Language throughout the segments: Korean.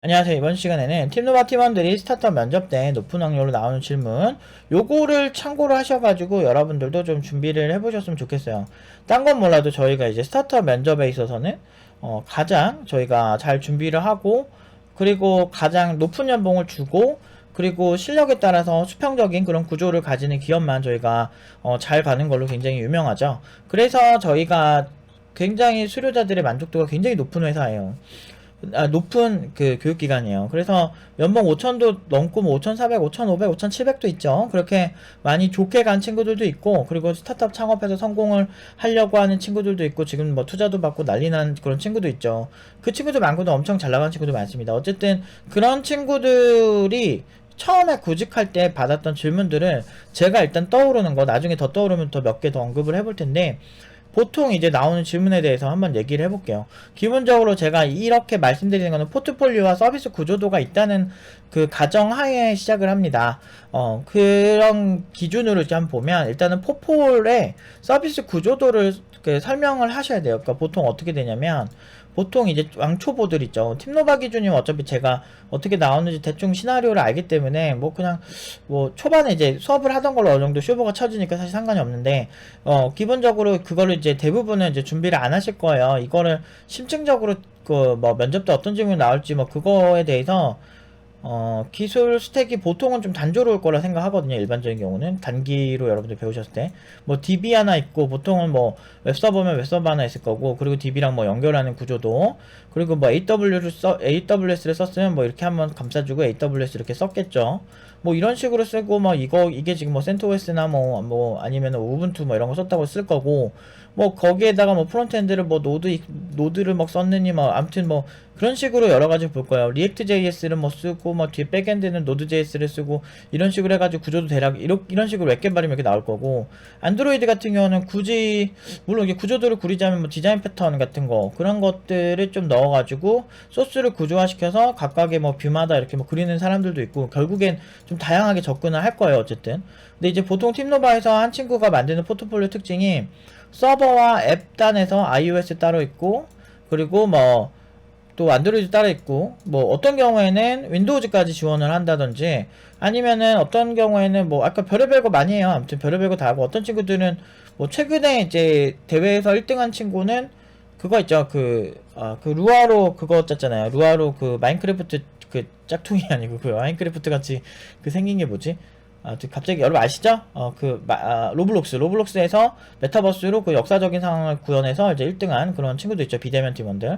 안녕하세요. 이번 시간에는 팀노바 팀원들이 스타트업 면접 때 높은 확률로 나오는 질문 요거를 참고로 하셔가지고 여러분들도 좀 준비를 해보셨으면 좋겠어요. 딴 건 몰라도 저희가 이제 스타트업 면접에 있어서는 가장 저희가 잘 준비를 하고 그리고 가장 높은 연봉을 주고 그리고 실력에 따라서 수평적인 그런 구조를 가지는 기업만 저희가 잘 가는 걸로 굉장히 유명하죠. 그래서 저희가 굉장히 수료자들의 만족도가 굉장히 높은 회사예요. 높은 그 교육기관이에요. 그래서 연봉 5천도 넘고 뭐 5,400, 5,500, 5,700도 있죠. 그렇게 많이 좋게 간 친구들도 있고, 그리고 스타트업 창업해서 성공을 하려고 하는 친구들도 있고, 지금 뭐 투자도 받고 난리 난 그런 친구도 있죠. 그 친구들 말고도 엄청 잘 나간 친구도 많습니다. 어쨌든 그런 친구들이 처음에 구직할 때 받았던 질문들을 제가 일단 떠오르는 거, 나중에 더 떠오르면 더 몇 개 더 언급을 해볼 텐데, 보통 이제 나오는 질문에 대해서 한번 얘기를 해볼게요. 기본적으로 제가 이렇게 말씀드리는 거는 포트폴리오와 서비스 구조도가 있다는 그 가정하에 시작을 합니다. 그런 기준으로 이제 한번 보면 일단은 포폴의 서비스 구조도를 그 설명을 하셔야 돼요. 그러니까 보통 어떻게 되냐면 보통 이제 왕초보들 있죠. 팀노바 기준이면 어차피 제가 어떻게 나오는지 대충 시나리오를 알기 때문에 뭐 그냥 뭐 초반에 이제 수업을 하던 걸로 어느 정도 쇼부가 쳐지니까 사실 상관이 없는데 기본적으로 그거를 이제 대부분은 이제 준비를 안 하실 거예요. 이거를 심층적으로 그 뭐 면접 때 어떤 질문이 나올지 뭐 그거에 대해서 기술 스택이 보통은 좀 단조로울 거라 생각하거든요. 일반적인 경우는. 단기로 여러분들 배우셨을 때. 뭐 DB 하나 있고, 보통은 뭐 웹서버면 웹서버 하나 있을 거고, 그리고 DB랑 뭐 연결하는 구조도, 그리고 뭐 AWS를 썼으면 뭐 이렇게 한번 감싸주고 AWS 이렇게 썼겠죠. 뭐 이런 식으로 쓰고, 뭐 이게 지금 뭐 CentOS나 뭐 아니면 우분투 뭐 이런 거 썼다고 쓸 거고, 뭐 거기에다가 뭐 프론트엔드를 뭐 노드를 막 썼느니 뭐 아무튼 뭐 그런 식으로 여러 가지 볼 거예요. 리액트 JS를 뭐 쓰고 뭐 뒤에 백엔드는 노드 JS를 쓰고 이런 식으로 해가지고 구조도 대략 이런 식으로 웹 개발이면 이렇게 나올 거고, 안드로이드 같은 경우는 굳이 물론 이게 구조도를 구리자면 뭐 디자인 패턴 같은 거 그런 것들을 좀 넣어가지고 소스를 구조화시켜서 각각의 뭐 뷰마다 이렇게 뭐 그리는 사람들도 있고 결국엔 좀 다양하게 접근을 할 거예요. 어쨌든 근데 이제 보통 팀노바에서 한 친구가 만드는 포트폴리오 특징이 서버와 앱 단에서 iOS 따로 있고, 그리고 뭐 또 안드로이드 따로 있고, 뭐 어떤 경우에는 윈도우즈까지 지원을 한다든지, 아니면은 어떤 경우에는 뭐 아까 별의별 거 많이 해요. 아무튼 별의별 거 다 하고, 어떤 친구들은 뭐 최근에 이제 대회에서 1등한 친구는 그거 있죠. 그 루아로 그거 짰잖아요. 루아로 그 마인크래프트 그 짝퉁이 아니고 그 마인크래프트 같이 그 생긴 게 뭐지? 갑자기 여러분 아시죠? 로블록스에서 메타버스로 그 역사적인 상황을 구현해서 이제 1등한 그런 친구도 있죠. 비대면 팀원들.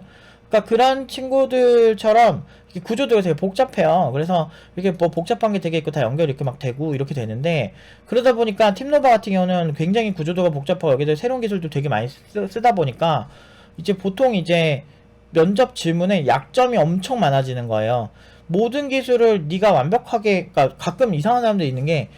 그러니까 그런 친구들처럼 구조도가 되게 복잡해요. 그래서 이렇게 뭐 복잡한 게 되게 있고 다 연결이 이렇게 막 되고 이렇게 되는데, 그러다 보니까 팀노바 같은 경우는 굉장히 구조도가 복잡하고 여기서 새로운 기술도 되게 많이 쓰다 보니까 이제 보통 이제 면접 질문에 약점이 엄청 많아지는 거예요. 모든 기술을 네가 완벽하게, 그러니까 가끔 이상한 사람들이 있는 게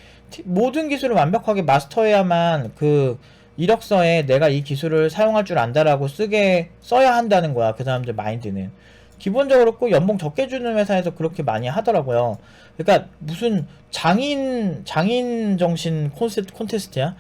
모든 기술을 완벽하게 마스터해야만 그 이력서에 내가 이 기술을 사용할 줄 안다라고 써야 한다는 거야. 그 사람들 마인드는. 기본적으로 꼭 연봉 적게 주는 회사에서 그렇게 많이 하더라고요. 그러니까 무슨 장인 정신 콘테스트야?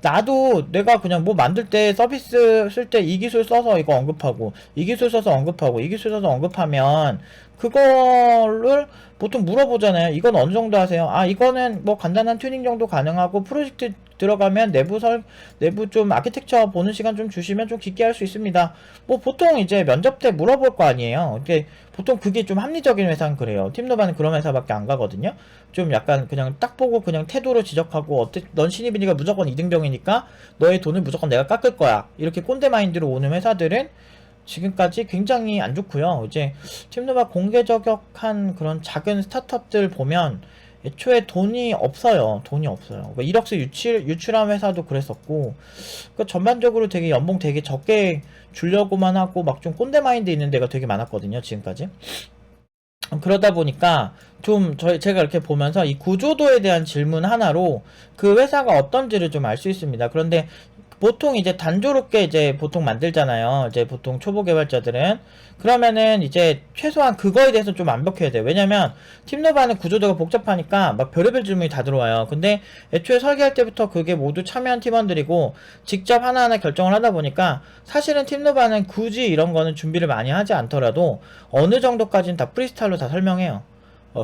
나도 내가 그냥 뭐 만들 때 서비스 쓸 때 이 기술 써서 이거 언급하고 이 기술 써서 언급하고 이 기술 써서 언급하면 그거를 보통 물어보잖아요. 이건 어느 정도 하세요? 이거는 뭐 간단한 튜닝 정도 가능하고 프로젝트 들어가면 내부 좀 아키텍처 보는 시간 좀 주시면 좀 깊게 할 수 있습니다. 뭐 보통 이제 면접 때 물어볼 거 아니에요. 이게 보통 그게 좀 합리적인 회사는 그래요. 팀노바는 그런 회사밖에 안 가거든요. 좀 약간 그냥 딱 보고 그냥 태도로 지적하고 넌 신입이니까 무조건 이등병이니까 너의 돈을 무조건 내가 깎을 거야. 이렇게 꼰대 마인드로 오는 회사들은 지금까지 굉장히 안 좋고요. 이제 팀노바 공개 저격한 그런 작은 스타트업들 보면 애초에 돈이 없어요. 돈이 없어요. 그러니까 이력서 유출한 회사도 그랬었고, 그러니까 전반적으로 되게 연봉 되게 적게 주려고만 하고 막 좀 꼰대 마인드 있는 데가 되게 많았거든요. 지금까지. 그러다 보니까 좀 제가 이렇게 보면서 이 구조도에 대한 질문 하나로 그 회사가 어떤지를 좀 알 수 있습니다. 그런데 보통 이제 단조롭게 이제 보통 만들잖아요. 이제 보통 초보 개발자들은. 그러면은 이제 최소한 그거에 대해서 좀 완벽해야 돼요. 왜냐면 팀노바는 구조도가 복잡하니까 막 별의별 질문이 다 들어와요. 근데 애초에 설계할 때부터 그게 모두 참여한 팀원들이고 직접 하나하나 결정을 하다 보니까 사실은 팀노바는 굳이 이런 거는 준비를 많이 하지 않더라도 어느 정도까지는 다 프리스타일로 다 설명해요.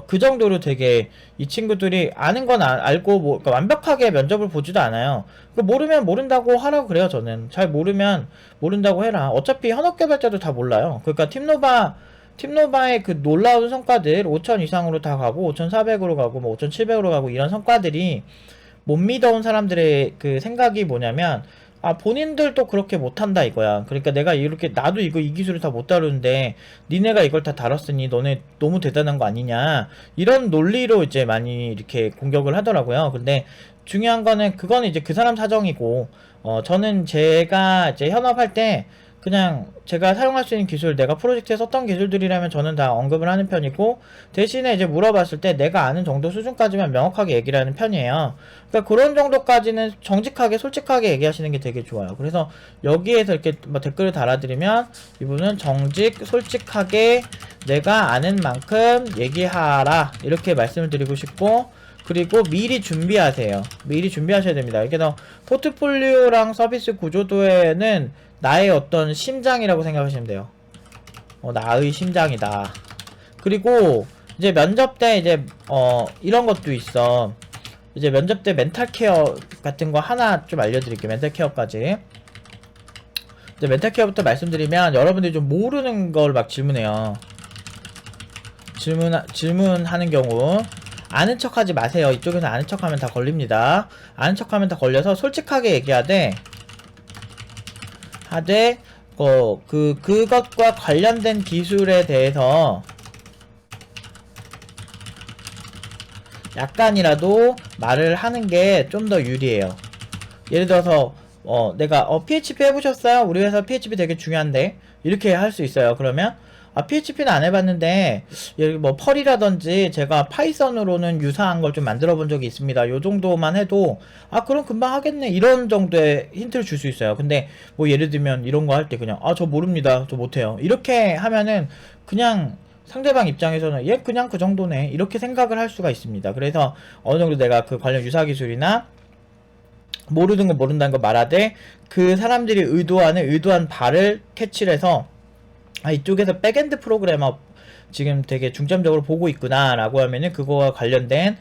그 정도로 되게 이 친구들이 아는 건 알고 뭐 그러니까 완벽하게 면접을 보지도 않아요. 모르면 모른다고 하라고 그래요. 저는 잘 모르면 모른다고 해라. 어차피 현업 개발자도 다 몰라요. 그러니까 팀노바의 그 놀라운 성과들 5,000 이상으로 다 가고 5,400으로 가고 뭐 5,700으로 가고 이런 성과들이 못 믿어온 사람들의 그 생각이 뭐냐면 본인들도 그렇게 못한다 이거야. 그러니까 내가 이렇게 나도 이 기술을 다 못 다루는데 니네가 이걸 다 다뤘으니 너네 너무 대단한 거 아니냐 이런 논리로 이제 많이 이렇게 공격을 하더라고요. 근데 중요한 거는 그거는 이제 그 사람 사정이고 저는 제가 이제 현업할 때 그냥 제가 사용할 수 있는 기술, 내가 프로젝트에 썼던 기술들이라면 저는 다 언급을 하는 편이고, 대신에 이제 물어봤을 때 내가 아는 정도 수준까지만 명확하게 얘기를 하는 편이에요. 그러니까 그런 정도까지는 정직하게, 솔직하게 얘기하시는 게 되게 좋아요. 그래서 여기에서 이렇게 뭐 댓글을 달아드리면, 이분은 정직, 솔직하게 내가 아는 만큼 얘기하라. 이렇게 말씀을 드리고 싶고, 그리고 미리 준비하세요. 미리 준비하셔야 됩니다. 그래서 포트폴리오랑 서비스 구조도에는 나의 어떤 심장이라고 생각하시면 돼요. 나의 심장이다. 그리고 이제 면접 때 이제 이런 것도 있어. 이제 면접 때 멘탈 케어 같은 거 하나 좀 알려드릴게요. 멘탈 케어까지. 이제 멘탈 케어부터 말씀드리면 여러분들이 좀 모르는 걸 막 질문해요. 질문하는 경우 아는 척하지 마세요. 이쪽에서 아는 척하면 다 걸립니다. 아는 척하면 다 걸려서 솔직하게 얘기하되 그것과 관련된 기술에 대해서 약간이라도 말을 하는 게 좀 더 유리해요. 예를 들어서 내가 PHP 해보셨어요? 우리 회사 PHP 되게 중요한데 이렇게 할 수 있어요. 그러면 PHP는 안 해봤는데 여기 뭐 펄이라든지 제가 파이썬으로는 유사한 걸 좀 만들어 본 적이 있습니다. 요 정도만 해도 그럼 금방 하겠네 이런 정도의 힌트를 줄 수 있어요. 근데 뭐 예를 들면 이런 거 할 때 그냥 저 모릅니다, 저 못해요 이렇게 하면은 그냥 상대방 입장에서는 얘 그냥 그 정도네 이렇게 생각을 할 수가 있습니다. 그래서 어느 정도 내가 그 관련 유사 기술이나 모르는 거 모른다는 거 말하되 그 사람들이 의도한 바를 캐치를 해서 이쪽에서 백엔드 프로그래머 지금 되게 중점적으로 보고 있구나 라고 하면은 그거와 관련된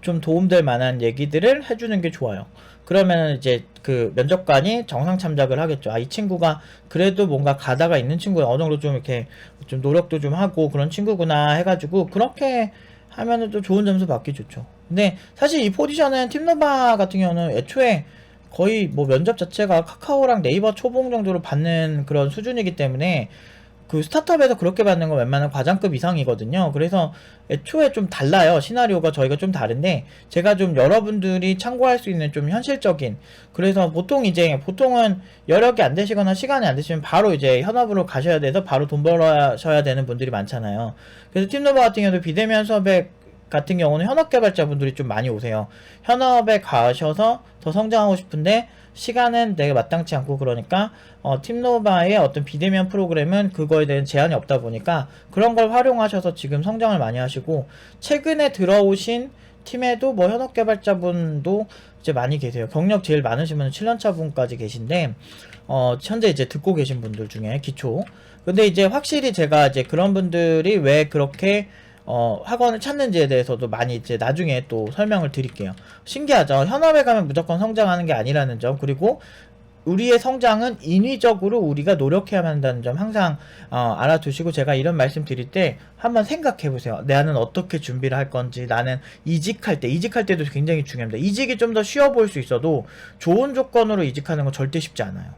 좀 도움될 만한 얘기들을 해주는 게 좋아요. 그러면 이제 그 면접관이 정상 참작을 하겠죠. 이 친구가 그래도 뭔가 가다가 있는 친구야. 어느 정도 좀 이렇게 좀 노력도 좀 하고 그런 친구구나 해가지고 그렇게 하면은 또 좋은 점수 받기 좋죠. 근데 사실 이 포지션은 팀노바 같은 경우는 애초에 거의 뭐 면접 자체가 카카오랑 네이버 초봉 정도로 받는 그런 수준이기 때문에 그 스타트업에서 그렇게 받는 건 웬만한 과장급 이상이거든요. 그래서 애초에 좀 달라요. 시나리오가 저희가 좀 다른데 제가 좀 여러분들이 참고할 수 있는 좀 현실적인, 그래서 보통은 여력이 안 되시거나 시간이 안 되시면 바로 이제 현업으로 가셔야 돼서 바로 돈 벌어셔야 되는 분들이 많잖아요. 그래서 팀노바 같은 경우도 비대면 수업에 같은 경우는 현업 개발자분들이 좀 많이 오세요. 현업에 가셔서 더 성장하고 싶은데 시간은 되게 마땅치 않고 그러니까 팀노바의 어떤 비대면 프로그램은 그거에 대한 제한이 없다 보니까 그런 걸 활용하셔서 지금 성장을 많이 하시고, 최근에 들어오신 팀에도 뭐 현업 개발자분도 이제 많이 계세요. 경력 제일 많으신 분은 7년차 분까지 계신데 현재 이제 듣고 계신 분들 중에 기초. 근데 이제 확실히 제가 이제 그런 분들이 왜 그렇게 학원을 찾는지에 대해서도 많이 이제 나중에 또 설명을 드릴게요. 신기하죠? 현업에 가면 무조건 성장하는 게 아니라는 점, 그리고 우리의 성장은 인위적으로 우리가 노력해야만 한다는 점 항상 알아두시고, 제가 이런 말씀 드릴 때 한번 생각해 보세요. 나는 어떻게 준비를 할 건지, 나는 이직할 때도 굉장히 중요합니다. 이직이 좀 더 쉬워 보일 수 있어도 좋은 조건으로 이직하는 건 절대 쉽지 않아요.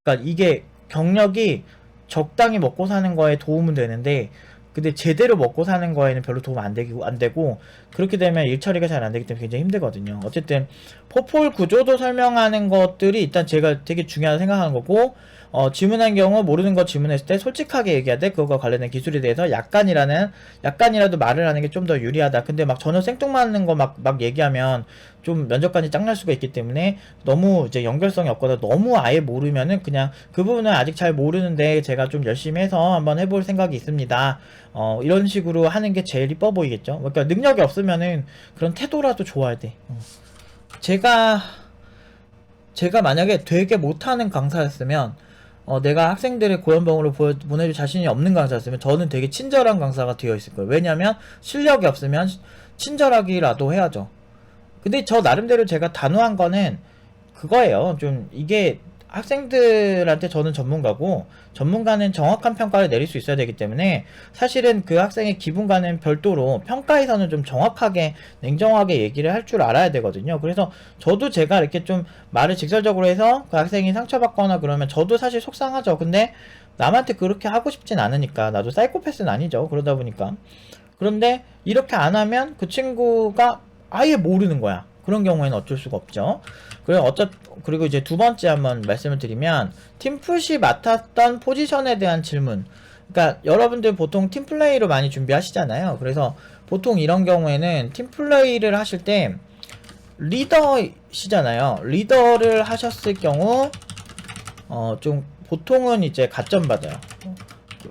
그러니까 이게 경력이 적당히 먹고 사는 거에 도움은 되는데 근데 제대로 먹고 사는 거에는 별로 도움 안 되고 그렇게 되면 일 처리가 잘 안 되기 때문에 굉장히 힘들거든요. 어쨌든 포폴 구조도 설명하는 것들이 일단 제가 되게 중요하다고 생각하는 거고, 질문한 경우 모르는 거 질문했을 때 솔직하게 얘기해야 돼. 그거와 관련된 기술에 대해서 약간이라도 말을 하는 게 좀 더 유리하다. 근데 막 전혀 생뚱맞는 거 막 얘기하면 좀 면접관이 짱날 수가 있기 때문에 너무 이제 연결성이 없거나 너무 아예 모르면은 그냥 그 부분은 아직 잘 모르는데 제가 좀 열심히 해서 한번 해볼 생각이 있습니다. 이런 식으로 하는 게 제일 이뻐 보이겠죠. 그러니까 능력이 없으면은 그런 태도라도 좋아야 돼. 제가 만약에 되게 못하는 강사였으면 내가 학생들의 고연봉으로 보내줄 자신이 없는 강사였으면 저는 되게 친절한 강사가 되어 있을 거예요. 왜냐면 실력이 없으면 친절하기라도 해야죠. 근데 저 나름대로 제가 단호한 거는 그거예요. 좀 이게 학생들한테 저는 전문가고 전문가는 정확한 평가를 내릴 수 있어야 되기 때문에 사실은 그 학생의 기분과는 별도로 평가에서는 좀 정확하게 냉정하게 얘기를 할 줄 알아야 되거든요. 그래서 저도 제가 이렇게 좀 말을 직설적으로 해서 그 학생이 상처받거나 그러면 저도 사실 속상하죠. 근데 남한테 그렇게 하고 싶진 않으니까. 나도 사이코패스는 아니죠. 그러다 보니까. 그런데 이렇게 안 하면 그 친구가 아예 모르는 거야. 그런 경우에는 어쩔 수가 없죠. 그리고 이제 두 번째 한번 말씀을 드리면, 팀풋이 맡았던 포지션에 대한 질문. 그러니까 여러분들 보통 팀플레이로 많이 준비하시잖아요. 그래서 보통 이런 경우에는 팀플레이를 하실 때 리더시잖아요. 리더를 하셨을 경우 좀 보통은 이제 가점 받아요.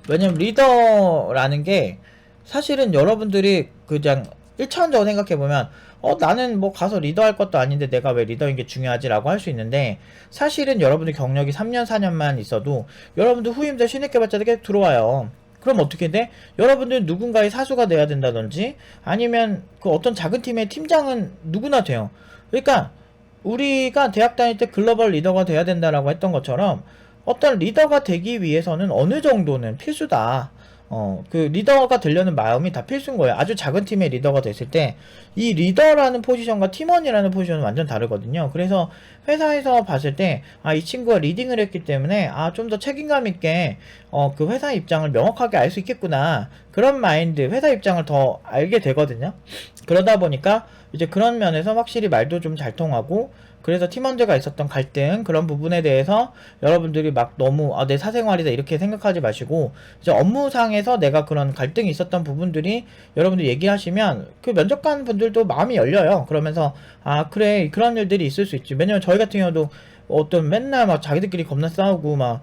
왜냐면 리더라는 게 사실은 여러분들이 그냥 1차원적으로 생각해보면 나는 뭐 가서 리더 할 것도 아닌데 내가 왜 리더인 게 중요하지 라고 할 수 있는데, 사실은 여러분들 경력이 3년 4년만 있어도 여러분들 후임들 신입개발자 계속 들어와요. 그럼 어떻게 돼? 여러분들 누군가의 사수가 돼야 된다든지 아니면 그 어떤 작은 팀의 팀장은 누구나 돼요. 그러니까 우리가 대학 다닐 때 글로벌 리더가 돼야 된다라고 했던 것처럼 어떤 리더가 되기 위해서는 어느 정도는 필수다. 그 리더가 되려는 마음이 다 필수인 거예요. 아주 작은 팀의 리더가 됐을 때 이 리더라는 포지션과 팀원이라는 포지션은 완전 다르거든요. 그래서 회사에서 봤을 때 이 친구가 리딩을 했기 때문에 좀 더 책임감 있게 그 회사 입장을 명확하게 알 수 있겠구나, 그런 마인드, 회사 입장을 더 알게 되거든요. 그러다 보니까 이제 그런 면에서 확실히 말도 좀 잘 통하고, 그래서 팀원들과 있었던 갈등, 그런 부분에 대해서 여러분들이 막 너무 내 사생활이다 이렇게 생각하지 마시고, 이제 업무상에서 내가 그런 갈등이 있었던 부분들이 여러분들 얘기하시면 그 면접관 분들도 마음이 열려요. 그러면서 그래, 그런 일들이 있을 수 있지. 왜냐면 저희 같은 경우도 어떤 맨날 막 자기들끼리 겁나 싸우고 막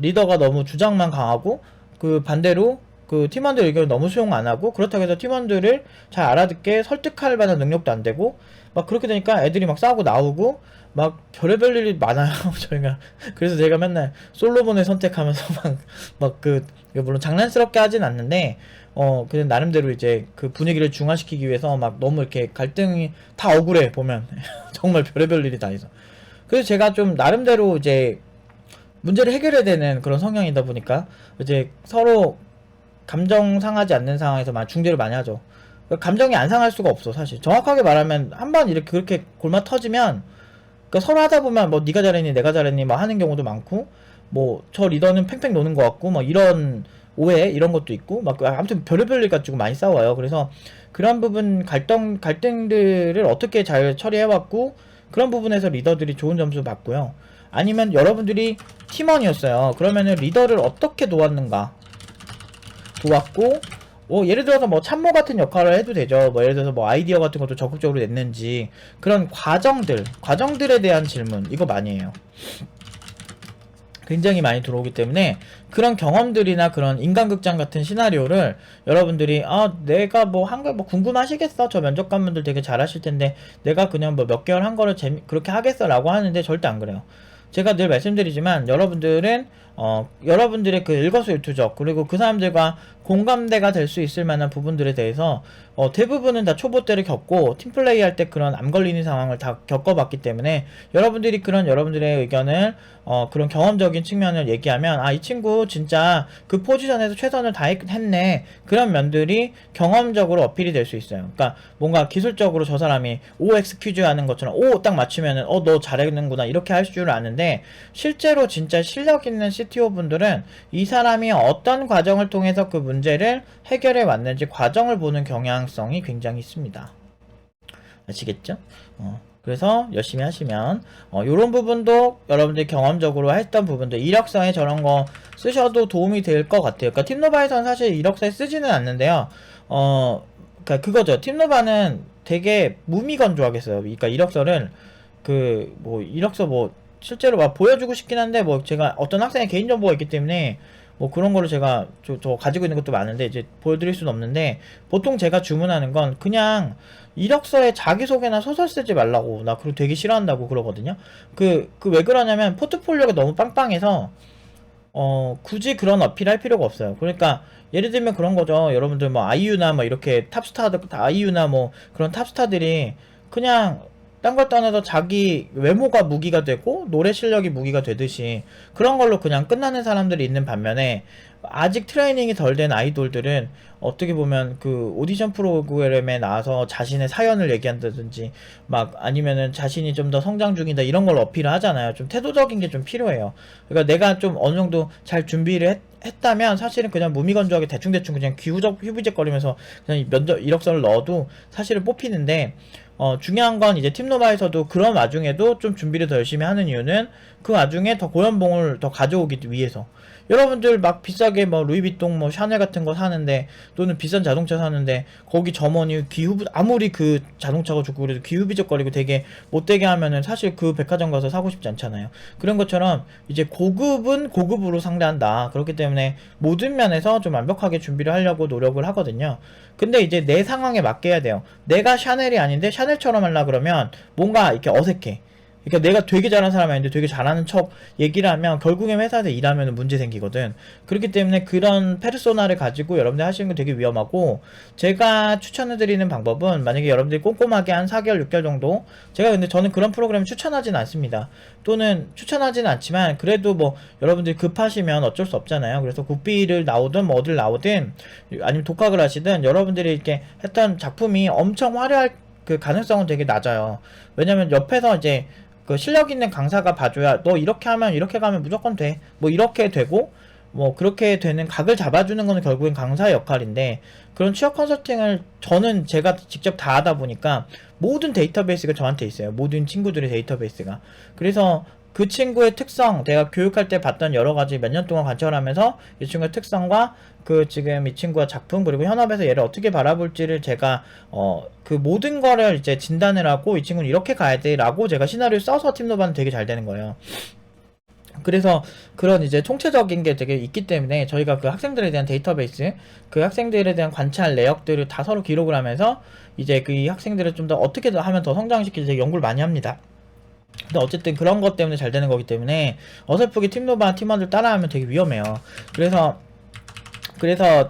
리더가 너무 주장만 강하고, 그 반대로 그 팀원들 의견을 너무 수용 안 하고, 그렇다고 해서 팀원들을 잘 알아듣게 설득할 만한 능력도 안 되고, 막 그렇게 되니까 애들이 막 싸우고 나오고 막 별의별 일이 많아요. 저희가 그래서 제가 맨날 솔로몬을 선택하면서 물론 장난스럽게 하진 않는데 그냥 나름대로 이제 그 분위기를 중화시키기 위해서 막 너무 이렇게 갈등이 다 억울해 보면 정말 별의별 일이 다 있어. 그래서 제가 좀 나름대로 이제 문제를 해결해야 되는 그런 성향이다 보니까 이제 서로 감정 상하지 않는 상황에서 중재를 많이 하죠. 감정이 안 상할 수가 없어. 사실 정확하게 말하면 한번 이렇게 그렇게 골마 터지면, 그러니까 서로 하다 보면 뭐 네가 잘했니 내가 잘했니 막 하는 경우도 많고, 뭐 저 리더는 팽팽 노는 것 같고 뭐 이런 오해 이런 것도 있고 막 아무튼 별의별 일 가지고 많이 싸워요. 그래서 그런 부분 갈등들을 어떻게 잘 처리해왔고, 그런 부분에서 리더들이 좋은 점수 받고요. 아니면 여러분들이 팀원이었어요. 그러면은 리더를 어떻게 도왔는가, 도왔고 예를 들어서 뭐 참모 같은 역할을 해도 되죠. 뭐 예를 들어서 뭐 아이디어 같은 것도 적극적으로 냈는지, 그런 과정들에 대한 질문, 이거 많이 해요. 굉장히 많이 들어오기 때문에 그런 경험들이나 그런 인간극장 같은 시나리오를 여러분들이 내가 뭐 한 거 뭐 궁금하시겠어? 저 면접관분들 되게 잘하실 텐데 내가 그냥 뭐 몇 개월 한 거를 그렇게 하겠어? 라고 하는데 절대 안 그래요. 제가 늘 말씀드리지만 여러분들은 여러분들의 그 일거수일투족, 그리고 그 사람들과 공감대가 될 수 있을 만한 부분들에 대해서 대부분은 다 초보 때를 겪고 팀플레이 할 때 그런 암 걸리는 상황을 다 겪어봤기 때문에 여러분들이 그런 여러분들의 의견을 그런 경험적인 측면을 얘기하면 이 친구 진짜 그 포지션에서 최선을 다했네, 그런 면들이 경험적으로 어필이 될 수 있어요. 그러니까 뭔가 기술적으로 저 사람이 OX 퀴즈 하는 것처럼 O 딱 맞추면은 너 잘했는구나 이렇게 할 줄 아는데, 실제로 진짜 실력 있는 CTO 분들은 이 사람이 어떤 과정을 통해서 그 문제를 해결해 왔는지 과정을 보는 경향성이 굉장히 있습니다. 아시겠죠? 그래서 열심히 하시면 요런 부분도 여러분들이 경험적으로 했던 부분들 이력서에 저런 거 쓰셔도 도움이 될 것 같아요. 그러니까 팀노바에서는 사실 이력서에 쓰지는 않는데요. 그러니까 그거죠. 팀노바는 되게 무미건조하겠어요. 그러니까 이력서를 뭐 이력서 뭐 실제로 막 보여주고 싶긴 한데 뭐 제가 어떤 학생의 개인정보가 있기 때문에 뭐 그런 거를 제가 저 가지고 있는 것도 많은데 이제 보여드릴 수는 없는데, 보통 제가 주문하는 건 그냥 이력서에 자기소개나 소설 쓰지 말라고, 나 그거 되게 싫어한다고 그러거든요. 왜 그러냐면 포트폴리오가 너무 빵빵해서 굳이 그런 어필 할 필요가 없어요. 그러니까 예를 들면 그런 거죠. 여러분들 뭐 아이유나 뭐 이렇게 탑스타들, 아이유나 뭐 그런 탑스타들이 그냥 딴 걸 떠나서 자기 외모가 무기가 되고 노래 실력이 무기가 되듯이 그런 걸로 그냥 끝나는 사람들이 있는 반면에, 아직 트레이닝이 덜 된 아이돌들은 어떻게 보면 그 오디션 프로그램에 나와서 자신의 사연을 얘기한다든지 막 아니면은 자신이 좀 더 성장 중이다 이런 걸 어필을 하잖아요. 좀 태도적인 게 좀 필요해요. 그러니까 내가 좀 어느 정도 잘 준비를 했다면 사실은 그냥 무미건조하게 대충대충 그냥 휴비적거리면서 그냥 면접 이력서를 넣어도 사실은 뽑히는데, 중요한 건 이제 팀노바에서도 그런 와중에도 좀 준비를 더 열심히 하는 이유는 그 와중에 더 고연봉을 더 가져오기 위해서. 여러분들 막 비싸게 뭐 루이비통 뭐 샤넬 같은 거 사는데, 또는 비싼 자동차 사는데 거기 점원이 아무리 그 자동차가 좋고 그래도 귀후비적거리고 되게 못되게 하면은 사실 그 백화점 가서 사고 싶지 않잖아요. 그런 것처럼 이제 고급은 고급으로 상대한다. 그렇기 때문에 모든 면에서 좀 완벽하게 준비를 하려고 노력을 하거든요. 근데 이제 내 상황에 맞게 해야 돼요. 내가 샤넬이 아닌데 샤넬처럼 하려 그러면 뭔가 이렇게 어색해. 그러니까 내가 되게 잘하는 사람이 아닌데 되게 잘하는 척 얘기를 하면 결국엔 회사에서 일하면 문제 생기거든. 그렇기 때문에 그런 페르소나를 가지고 여러분들 하시는 건 되게 위험하고, 제가 추천해드리는 방법은 만약에 여러분들이 꼼꼼하게 한 4개월, 6개월 정도, 제가 근데 저는 그런 프로그램 추천하진 않습니다. 또는 추천하지는 않지만 그래도 뭐 여러분들이 급하시면 어쩔 수 없잖아요. 그래서 국비를 나오든 뭐 어딜 나오든 아니면 독학을 하시든 여러분들이 이렇게 했던 작품이 엄청 화려할 그 가능성은 되게 낮아요. 왜냐면 옆에서 이제 그 실력 있는 강사가 봐줘야 너 이렇게 하면 이렇게 가면 무조건 돼. 뭐 이렇게 되고 뭐 그렇게 되는 각을 잡아주는 거는 결국엔 강사의 역할인데, 그런 취업 컨설팅을 저는 제가 직접 다 하다 보니까 모든 데이터베이스가 저한테 있어요. 모든 친구들의 데이터베이스가. 그래서 그 친구의 특성, 내가 교육할 때 봤던 여러 가지 몇 년 동안 관찰하면서 이 친구의 특성과 그 지금 이 친구의 작품, 그리고 현업에서 얘를 어떻게 바라볼지를 제가 그 모든 거를 이제 진단을 하고 이 친구는 이렇게 가야 돼 라고 제가 시나리오 써서 팀노바는 되게 잘 되는 거예요. 그래서 그런 이제 총체적인 게 되게 있기 때문에 저희가 그 학생들에 대한 데이터베이스, 그 학생들에 대한 관찰 내역들을 다 서로 기록을 하면서 이제 그 이 학생들을 좀 더 어떻게 하면 더 성장시킬지 연구를 많이 합니다. 근데 어쨌든 그런 것 때문에 잘 되는 거기 때문에 어설프게 팀노바 팀원들 따라하면 되게 위험해요. 그래서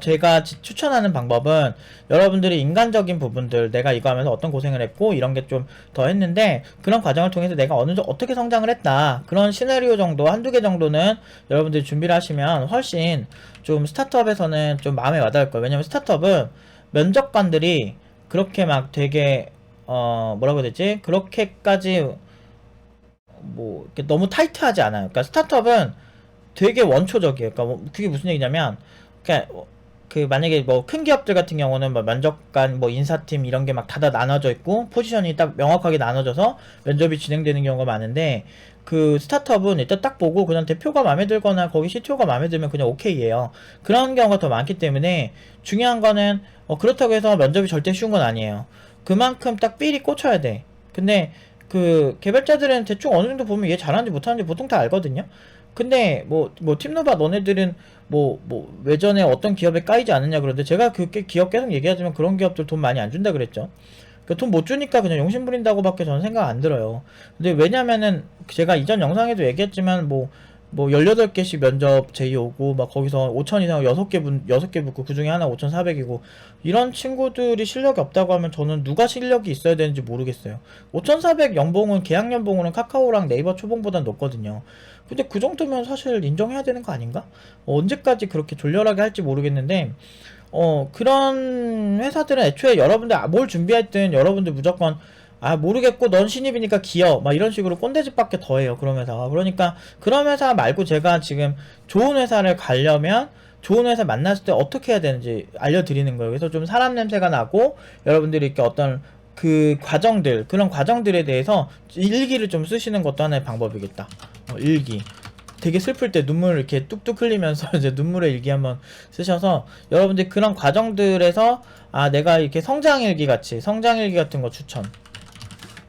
제가 추천하는 방법은, 여러분들이 인간적인 부분들, 내가 이거 하면서 어떤 고생을 했고 이런 게 좀 더 했는데 그런 과정을 통해서 내가 어느 정도 어떻게 성장을 했다, 그런 시나리오 정도 한두 개 정도는 여러분들이 준비를 하시면 훨씬 좀 스타트업에서는 좀 마음에 와닿을 거예요. 왜냐면 스타트업은 면접관들이 그렇게 막 되게 뭐라고 해야 되지, 그렇게까지 뭐 이렇게 너무 타이트하지 않아요. 그러니까 스타트업은 되게 원초적이에요. 그러니까 뭐 그게 무슨 얘기냐면, 그러니까 그 만약에 뭐 큰 기업들 같은 경우는 뭐 면접관, 뭐 인사팀 이런 게 막 다 나눠져 있고 포지션이 딱 명확하게 나눠져서 면접이 진행되는 경우가 많은데, 그 스타트업은 일단 딱 보고 그냥 대표가 마음에 들거나 거기 CTO가 마음에 들면 그냥 오케이예요. 그런 경우가 더 많기 때문에 중요한 거는 그렇다고 해서 면접이 절대 쉬운 건 아니에요. 그만큼 딱 삘이 꽂혀야 돼. 근데 그 개발자들은 대충 어느 정도 보면 얘 잘하는지 못하는지 보통 다 알거든요. 근데 뭐 팀노바 너네들은 뭐 외전에 어떤 기업에 까이지 않느냐 그러는데, 제가 그 기업 계속 얘기하지만 그런 기업들 돈 많이 안 준다 그랬죠. 그 돈 못 주니까 그냥 용신 부린다고 밖에 저는 생각 안 들어요. 근데 왜냐면은 제가 이전 영상에도 얘기했지만 뭐 18개씩 면접 제의 오고 막 거기서 5천 이상 6개 붙고 그 중에 하나 5,400이고 이런 친구들이 실력이 없다고 하면 저는 누가 실력이 있어야 되는지 모르겠어요. 5,400 연봉은 계약 연봉으로는 카카오랑 네이버 초봉보다 높거든요. 근데 그 정도면 사실 인정해야 되는 거 아닌가? 언제까지 그렇게 졸렬하게 할지 모르겠는데, 그런 회사들은 애초에 여러분들 뭘 준비했든 여러분들 무조건 모르겠고 넌 신입이니까 기어 막 이런 식으로 꼰대짓밖에 더해요, 그런 회사가. 그러니까 그런 회사 말고 제가 지금 좋은 회사를 가려면 좋은 회사 만났을 때 어떻게 해야 되는지 알려드리는 거예요. 그래서 좀 사람 냄새가 나고 여러분들이 이렇게 어떤 그 과정들, 그런 과정들에 대해서 일기를 좀 쓰시는 것도 하나의 방법이겠다. 일기. 되게 슬플 때 눈물 이렇게 뚝뚝 흘리면서 이제 눈물의 일기 한번 쓰셔서 여러분들 그런 과정들에서 아 내가 이렇게 성장일기 같은 거 추천.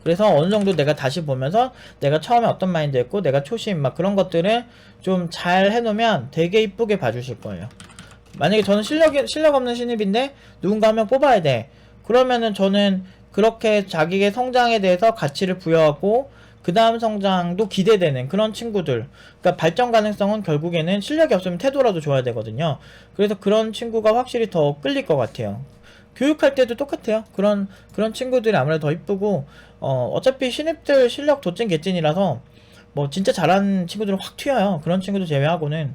그래서 어느 정도 내가 다시 보면서 내가 처음에 어떤 마인드였고 내가 초심 막 그런 것들을 좀 잘 해놓으면 되게 이쁘게 봐주실 거예요. 만약에 저는 실력 없는 신입인데 누군가 한 명 뽑아야 돼. 그러면은 저는 그렇게 자기의 성장에 대해서 가치를 부여하고 그 다음 성장도 기대되는 그런 친구들, 그러니까 발전 가능성은 결국에는 실력이 없으면 태도라도 좋아야 되거든요. 그래서 그런 친구가 확실히 더 끌릴 것 같아요. 교육할 때도 똑같아요. 그런 친구들이 아무래도 더 이쁘고 어차피 신입들 실력 도찐 개찐이라서 뭐 진짜 잘하는 친구들은 확 튀어요. 그런 친구들 제외하고는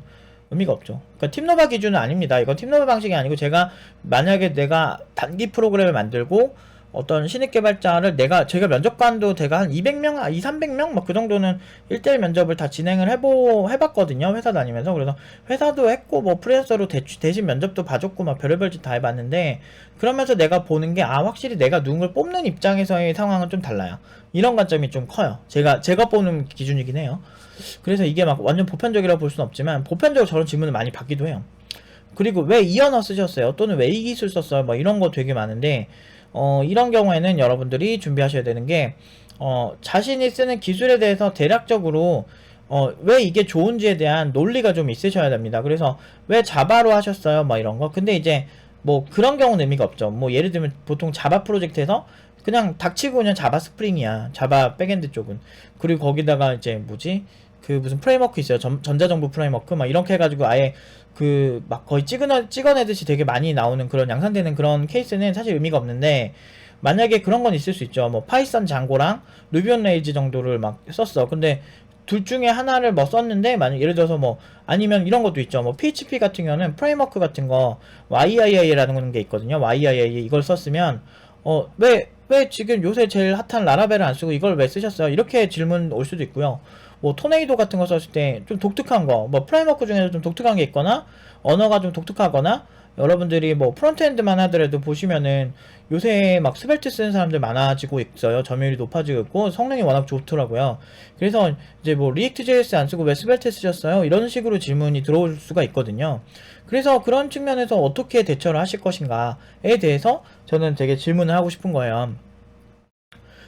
의미가 없죠. 그러니까 팀노바 기준은 아닙니다. 이건 팀노바 방식이 아니고 제가 만약에 내가 단기 프로그램을 만들고 어떤 신입 개발자를 제가 면접관도 제가 한 200명, 2, 300명? 막 그 정도는 1대1 면접을 다 진행을 해봤거든요. 회사 다니면서. 그래서 회사도 했고, 뭐 프리랜서로 대신 면접도 봐줬고, 막 별의별 짓 다 해봤는데, 그러면서 내가 보는 게, 아, 확실히 내가 누군가를 뽑는 입장에서의 상황은 좀 달라요. 이런 관점이 좀 커요. 제가 보는 기준이긴 해요. 그래서 이게 막 완전 보편적이라고 볼 수는 없지만, 보편적으로 저런 질문을 많이 받기도 해요. 그리고 왜 이 언어 쓰셨어요? 또는 왜 이 기술 썼어요? 뭐 이런 거 되게 많은데, 이런 경우에는 여러분들이 준비하셔야 되는 게, 자신이 쓰는 기술에 대해서 대략적으로, 왜 이게 좋은지에 대한 논리가 좀 있으셔야 됩니다. 그래서, 왜 자바로 하셨어요? 뭐 이런 거. 근데 이제, 뭐 그런 경우는 의미가 없죠. 뭐 예를 들면 보통 자바 프로젝트에서 그냥 닥치고 그냥 자바 스프링이야. 자바 백엔드 쪽은. 그리고 거기다가 이제 뭐지? 그 무슨 프레임워크 있어요. 전자정보 프레임워크 막 이렇게 해가지고 아예 그 막 거의 찍어내듯이 되게 많이 나오는 그런 양산되는 그런 케이스는 사실 의미가 없는데, 만약에 그런 건 있을 수 있죠. 뭐 파이썬 장고랑 루비 온 레일즈 정도를 막 썼어. 근데 둘 중에 하나를 뭐 썼는데, 만약 예를 들어서 뭐 아니면 이런 것도 있죠. 뭐 PHP 같은 경우는 프레임워크 같은 거 YII라는 게 있거든요. YII 이걸 썼으면 왜 지금 요새 제일 핫한 라라벨을 안 쓰고 이걸 왜 쓰셨어요? 이렇게 질문 올 수도 있고요. 뭐 토네이도 같은 거 썼을 때 좀 독특한 거, 뭐 프레임워크 중에서 좀 독특한 게 있거나 언어가 좀 독특하거나, 여러분들이 뭐 프론트엔드만 하더라도 보시면은 요새 막 스벨트 쓰는 사람들 많아지고 있어요. 점유율이 높아지고 있고 성능이 워낙 좋더라고요. 그래서 이제 뭐 리액트 JS 안 쓰고 왜 스벨트 쓰셨어요? 이런 식으로 질문이 들어올 수가 있거든요. 그래서 그런 측면에서 어떻게 대처를 하실 것인가에 대해서 저는 되게 질문을 하고 싶은 거예요.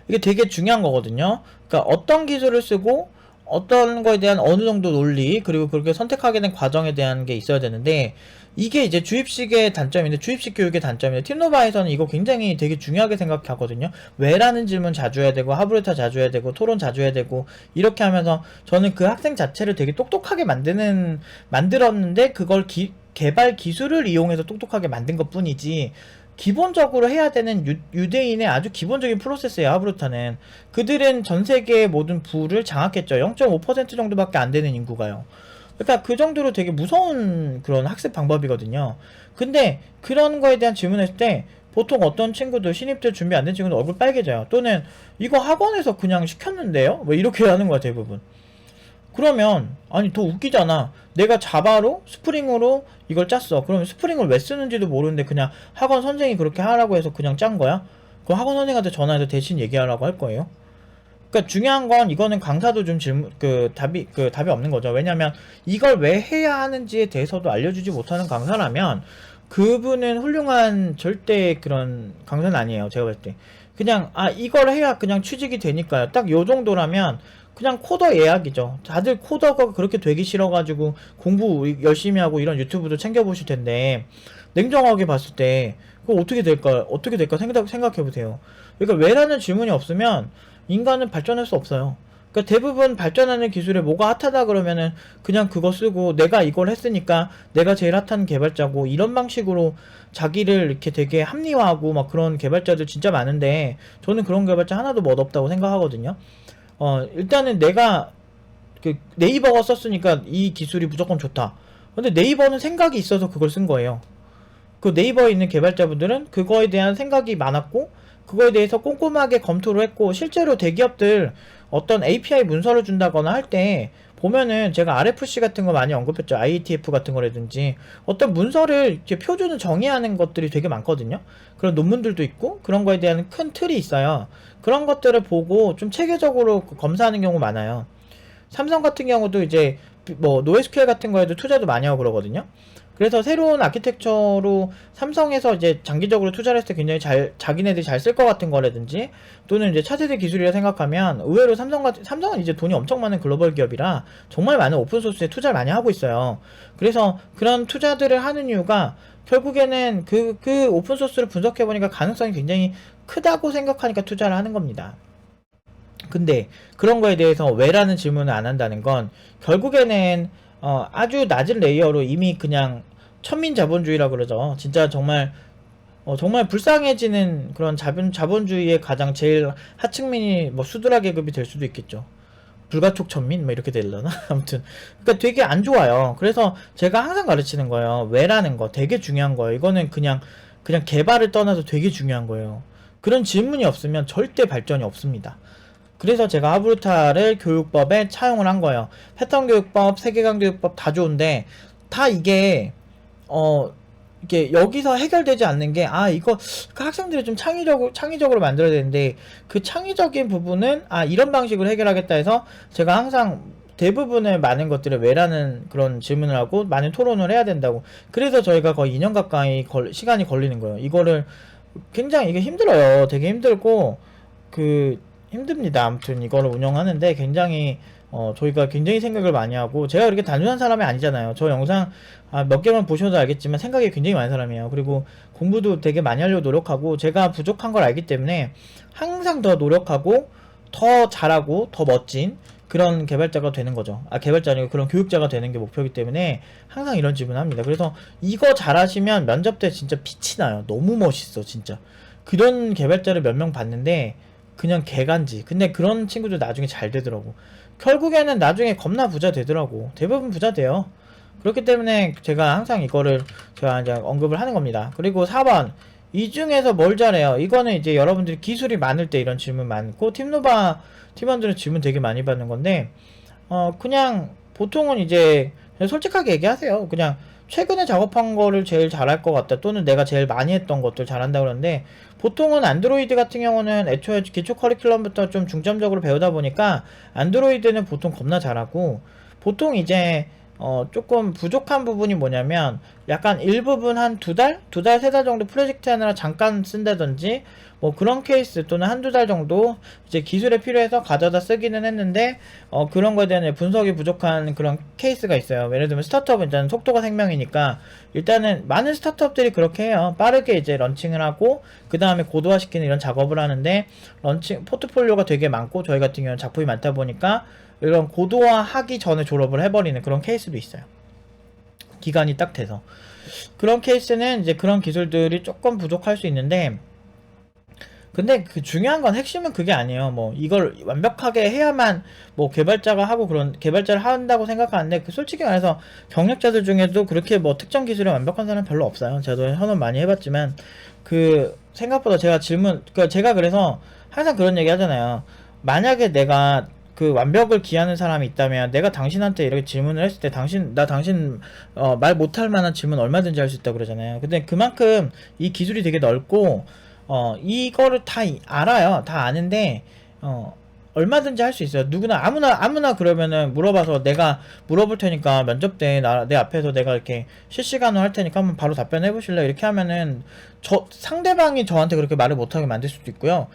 이게 되게 중요한 거거든요. 그러니까 어떤 기술을 쓰고 어떤 거에 대한 어느 정도 논리, 그리고 그렇게 선택하게 된 과정에 대한 게 있어야 되는데, 이게 이제 주입식의 단점인데, 주입식 교육의 단점인데, 팀노바에서는 이거 굉장히 되게 중요하게 생각하거든요. 왜라는 질문 자주 해야 되고, 하브레타 자주 해야 되고, 토론 자주 해야 되고, 이렇게 하면서 저는 그 학생 자체를 되게 똑똑하게 만들었는데, 그걸 개발 기술을 이용해서 똑똑하게 만든 것 뿐이지, 기본적으로 해야 되는 유대인의 아주 기본적인 프로세스예요. 하브루타는 그들은 전세계의 모든 부를 장악했죠. 0.5% 정도밖에 안 되는 인구가요. 그러니까 그 정도로 되게 무서운 그런 학습 방법이거든요. 근데 그런 거에 대한 질문했을 때 보통 어떤 친구들, 신입들 준비 안 된 친구들 얼굴 빨개져요. 또는 이거 학원에서 그냥 시켰는데요? 뭐 이렇게 하는 거야 대부분. 그러면 아니 더 웃기잖아. 내가 자바로 스프링으로 이걸 짰어. 그러면 스프링을 왜 쓰는지도 모르는데 그냥 학원 선생이 그렇게 하라고 해서 그냥 짠 거야? 그럼 학원 선생한테 전화해서 대신 얘기하라고 할 거예요? 그러니까 중요한 건, 이거는 강사도 좀 답이 없는 거죠. 왜냐면 이걸 왜 해야 하는지에 대해서도 알려주지 못하는 강사라면 그분은 훌륭한 절대 그런 강사는 아니에요. 제가 봤을 때 그냥 이걸 해야 그냥 취직이 되니까요. 딱 요 정도라면 그냥 코더 예약이죠. 다들 코더가 그렇게 되기 싫어가지고 공부 열심히 하고 이런 유튜브도 챙겨보실 텐데, 냉정하게 봤을 때 그거 어떻게 될까 생각해보세요. 그러니까 왜라는 질문이 없으면 인간은 발전할 수 없어요. 그러니까 대부분 발전하는 기술에 뭐가 핫하다 그러면은 그냥 그거 쓰고, 내가 이걸 했으니까 내가 제일 핫한 개발자고, 이런 방식으로 자기를 이렇게 되게 합리화하고 막 그런 개발자들 진짜 많은데, 저는 그런 개발자 하나도 멋없다고 생각하거든요. 일단은 내가 그 네이버가 썼으니까 이 기술이 무조건 좋다. 근데 네이버는 생각이 있어서 그걸 쓴 거예요. 그 네이버에 있는 개발자분들은 그거에 대한 생각이 많았고, 그거에 대해서 꼼꼼하게 검토를 했고, 실제로 대기업들 어떤 API 문서를 준다거나 할 때 보면은 제가 RFC 같은 거 많이 언급했죠. IETF 같은 거라든지 어떤 문서를 이렇게 표준을 정의하는 것들이 되게 많거든요. 그런 논문들도 있고 그런 거에 대한 큰 틀이 있어요. 그런 것들을 보고 좀 체계적으로 검사하는 경우 많아요. 삼성 같은 경우도 이제 뭐 NoSQL 같은 거에도 투자도 많이 하고 그러거든요. 그래서 새로운 아키텍처로 삼성에서 이제 장기적으로 투자를 했을 때 굉장히 자기네들이 잘 쓸 것 같은 거라든지 또는 이제 차세대 기술이라 생각하면 의외로 삼성은 이제 돈이 엄청 많은 글로벌 기업이라 정말 많은 오픈소스에 투자를 많이 하고 있어요. 그래서 그런 투자들을 하는 이유가 결국에는 그 오픈소스를 분석해보니까 가능성이 굉장히 크다고 생각하니까 투자를 하는 겁니다. 근데 그런 거에 대해서 왜라는 질문을 안 한다는 건 결국에는 아주 낮은 레이어로 이미 그냥 천민자본주의라 그러죠. 진짜 정말 정말 불쌍해지는 그런 자본주의의 가장 제일 하층민이 뭐 수드라 계급이 될 수도 있겠죠. 불가촉 천민 뭐 이렇게 되려나 아무튼 그러니까 되게 안 좋아요. 그래서 제가 항상 가르치는 거예요. 왜라는 거 되게 중요한 거예요. 이거는 그냥 개발을 떠나서 되게 중요한 거예요. 그런 질문이 없으면 절대 발전이 없습니다. 그래서 제가 하브루타를 교육법에 차용을 한 거예요. 패턴 교육법, 세계관 교육법 다 좋은데 다 이게 이게 여기서 해결되지 않는 게 이거 그 학생들이 좀 창의적으로 만들어야 되는데 그 창의적인 부분은 이런 방식으로 해결하겠다 해서 제가 항상 대부분의 많은 것들을 왜라는 그런 질문을 하고 많은 토론을 해야 된다고. 그래서 저희가 거의 2년 가까이 시간이 걸리는 거예요. 이거를 굉장히 이게 힘들어요. 되게 힘들고 힘듭니다. 아무튼 이거를 운영하는데 굉장히 저희가 굉장히 생각을 많이 하고 제가 그렇게 단순한 사람이 아니잖아요. 저 영상 몇 개만 보셔도 알겠지만 생각이 굉장히 많은 사람이에요. 그리고 공부도 되게 많이 하려고 노력하고 제가 부족한 걸 알기 때문에 항상 더 노력하고 더 잘하고 더 멋진 그런 개발자가 되는 거죠. 개발자 아니고 그런 교육자가 되는 게 목표이기 때문에 항상 이런 질문을 합니다. 그래서 이거 잘하시면 면접 때 진짜 빛이 나요. 너무 멋있어 진짜. 그런 개발자를 몇 명 봤는데 그냥 개간지. 근데 그런 친구들 나중에 잘 되더라고. 결국에는 나중에 겁나 부자 되더라고. 대부분 부자 돼요. 그렇기 때문에 제가 항상 이거를 제가 이제 언급을 하는 겁니다. 그리고 4번. 이 중에서 뭘 잘해요? 이거는 이제 여러분들이 기술이 많을 때 이런 질문 많고, 팀노바 팀원들은 질문 되게 많이 받는 건데, 그냥 보통은 이제 그냥 솔직하게 얘기하세요. 그냥 최근에 작업한 거를 제일 잘할 것 같다. 또는 내가 제일 많이 했던 것들 잘한다 그러는데, 보통은 안드로이드 같은 경우는 애초에 기초 커리큘럼부터 좀 중점적으로 배우다 보니까 안드로이드는 보통 겁나 잘하고, 보통 이제 조금 부족한 부분이 뭐냐면 약간 일부분 한 2달? 2달, 3달 정도 프로젝트 하느라 잠깐 쓴다든지 뭐 그런 케이스 또는 한두 달 정도 이제 기술에 필요해서 가져다 쓰기는 했는데 그런 거에 대한 분석이 부족한 그런 케이스가 있어요. 예를 들면 스타트업은 일단 속도가 생명이니까 일단은 많은 스타트업들이 그렇게 해요. 빠르게 이제 런칭을 하고 그 다음에 고도화 시키는 이런 작업을 하는데 포트폴리오가 되게 많고 저희 같은 경우는 작품이 많다 보니까 이런 고도화 하기 전에 졸업을 해버리는 그런 케이스도 있어요. 기간이 딱 돼서. 그런 케이스는 이제 그런 기술들이 조금 부족할 수 있는데, 근데 그 중요한 건 핵심은 그게 아니에요. 뭐 이걸 완벽하게 해야만 뭐 개발자가 하고 그런 개발자를 한다고 생각하는데, 솔직히 말해서 경력자들 중에도 그렇게 뭐 특정 기술에 완벽한 사람 별로 없어요. 저도 현업 많이 해봤지만 생각보다 제가 제가 그래서 항상 그런 얘기 하잖아요. 만약에 내가 그 완벽을 기하는 사람이 있다면 내가 당신한테 이렇게 질문을 했을 때 당신 말 못할 만한 질문 얼마든지 할 수 있다고 그러잖아요. 근데 그만큼 이 기술이 되게 넓고 이거를 다 알아요. 다 아는데 얼마든지 할 수 있어요. 누구나 아무나 그러면은 물어봐서 내가 물어볼 테니까 면접 때 내 앞에서 내가 이렇게 실시간으로 할 테니까 한번 바로 답변해 보실래요? 이렇게 하면은 상대방이 저한테 그렇게 말을 못하게 만들 수도 있고요.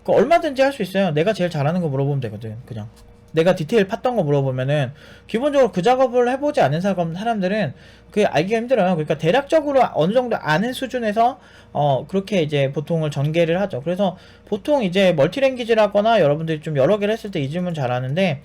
얼마든지 할 수 있어요. 내가 제일 잘하는 거 물어보면 되거든. 그냥 내가 디테일 팠던 거 물어보면은 기본적으로 그 작업을 해보지 않은 사람들은 그게 알기가 힘들어요. 그러니까 대략적으로 어느 정도 아는 수준에서 그렇게 이제 보통을 전개를 하죠. 그래서 보통 이제 멀티랭귀지라거나 여러분들이 좀 여러 개를 했을 때 이 질문 잘하는데,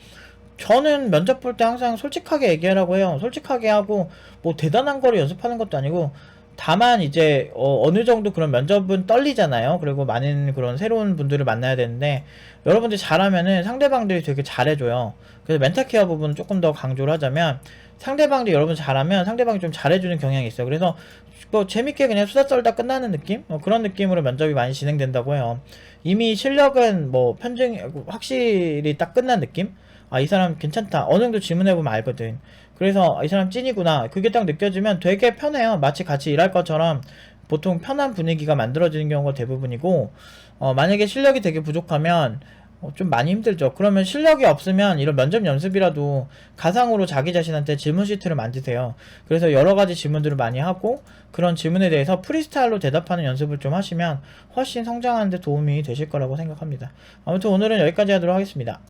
저는 면접 볼 때 항상 솔직하게 얘기하라고 해요. 솔직하게 하고 뭐 대단한 거를 연습하는 것도 아니고, 다만 이제 어느 정도 그런 면접은 떨리잖아요. 그리고 많은 그런 새로운 분들을 만나야 되는데 여러분들이 잘하면은 상대방들이 되게 잘해줘요. 그래서 멘탈 케어 부분 조금 더 강조를 하자면, 상대방들이 여러분 잘하면 상대방이 좀 잘해주는 경향이 있어요. 그래서 뭐 재밌게 그냥 수다 떨다 끝나는 느낌? 그런 느낌으로 면접이 많이 진행된다고 해요. 이미 실력은 뭐 확실히 딱 끝난 느낌? 아, 이 사람 괜찮다. 어느 정도 질문해보면 알거든. 그래서 이 사람 찐이구나. 그게 딱 느껴지면 되게 편해요. 마치 같이 일할 것처럼 보통 편한 분위기가 만들어지는 경우가 대부분이고, 만약에 실력이 되게 부족하면 좀 많이 힘들죠. 그러면 실력이 없으면 이런 면접 연습이라도 가상으로 자기 자신한테 질문 시트를 만드세요. 그래서 여러 가지 질문들을 많이 하고 그런 질문에 대해서 프리스타일로 대답하는 연습을 좀 하시면 훨씬 성장하는 데 도움이 되실 거라고 생각합니다. 아무튼 오늘은 여기까지 하도록 하겠습니다.